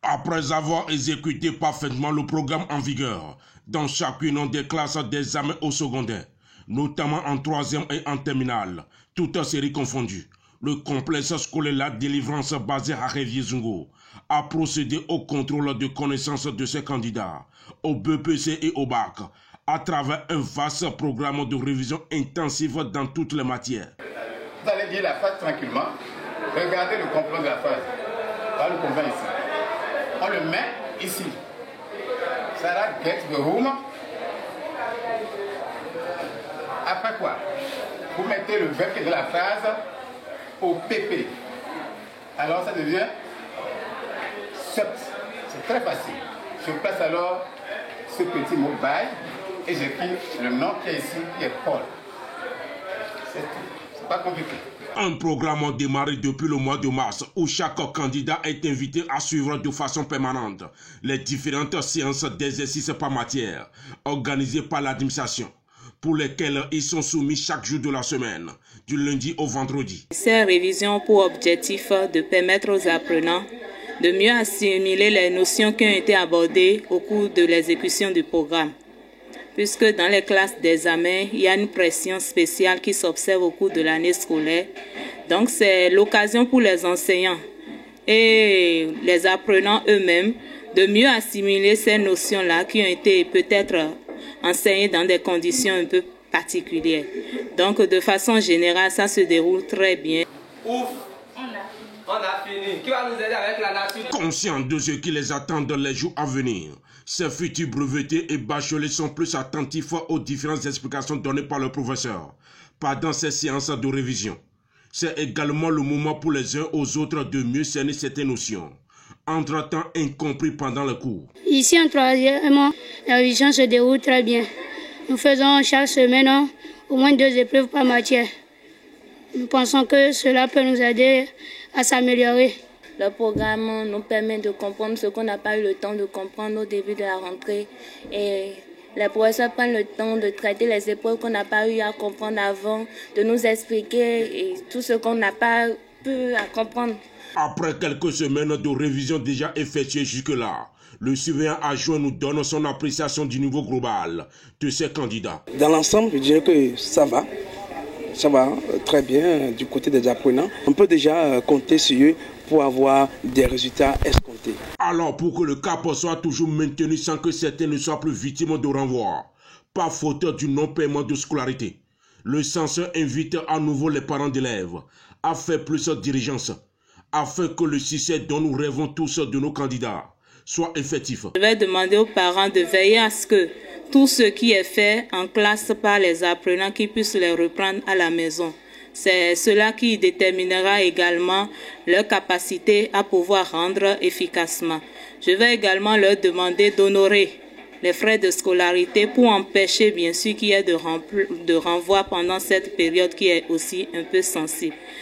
Après avoir exécuté parfaitement le programme en vigueur dans chacune des classes d'examen au secondaire, notamment en 3e et en terminale, toutes séries confondues, le complexe scolaire La Délivrance basé à Révier-Zungo a procédé au contrôle de connaissances de ses candidats au BPC et au bac à travers un vaste programme de révision intensive dans toutes les matières. Vous allez lire la phrase tranquillement, regardez le complément de la phrase, on le convainc ici. On le met ici. Sarah get the room. Après quoi? Vous mettez le verbe qui est de la phrase au PP. Alors ça devient sept. C'est très facile. Je place alors ce petit mot by et j'écris le nom qui est ici, qui est Paul. C'est tout. C'est pas compliqué. Un programme démarré depuis le mois de mars où chaque candidat est invité à suivre de façon permanente les différentes séances d'exercice par matière organisées par l'administration, pour lesquelles ils sont soumis chaque jour de la semaine, du lundi au vendredi. Ces révisions ont pour objectif de permettre aux apprenants de mieux assimiler les notions qui ont été abordées au cours de l'exécution du programme. Puisque dans les classes d'examen, il y a une pression spéciale qui s'observe au cours de l'année scolaire. Donc c'est l'occasion pour les enseignants et les apprenants eux-mêmes de mieux assimiler ces notions-là qui ont été peut-être enseignées dans des conditions un peu particulières. Donc de façon générale, ça se déroule très bien. Ouf! On a fini. Qui va nous aider avec la nature? Conscients de ce qui les attend dans les jours à venir, ces futurs brevetés et bacheliers sont plus attentifs aux différentes explications données par le professeur pendant ces séances de révision. C'est également le moment pour les uns aux autres de mieux cerner certaines notions, entre-temps incompris pendant le cours. Ici en 3e, la révision se déroule très bien. Nous faisons chaque semaine au moins 2 épreuves par matière. Nous pensons que cela peut nous aider à s'améliorer. Le programme nous permet de comprendre ce qu'on n'a pas eu le temps de comprendre au début de la rentrée. Et les professeurs prennent le temps de traiter les épreuves qu'on n'a pas eu à comprendre avant, de nous expliquer et tout ce qu'on n'a pas pu à comprendre. Après quelques semaines de révision déjà effectuées jusque-là, le surveillant adjoint nous donne son appréciation du niveau global de ces candidats. Dans l'ensemble, je dirais que ça va. Ça va très bien du côté des apprenants. On peut déjà compter sur eux pour avoir des résultats escomptés. Alors, pour que le cap soit toujours maintenu sans que certains ne soient plus victimes de renvoi, par faute du non-paiement de scolarité, le censeur invite à nouveau les parents d'élèves à faire plus de diligence, afin que le succès dont nous rêvons tous de nos candidats soit effectif. Je vais demander aux parents de veiller à ce que tout ce qui est fait en classe par les apprenants qu'ils puissent les reprendre à la maison. C'est cela qui déterminera également leur capacité à pouvoir rendre efficacement. Je vais également leur demander d'honorer les frais de scolarité pour empêcher bien sûr qu'il y ait de renvoi pendant cette période qui est aussi un peu sensible.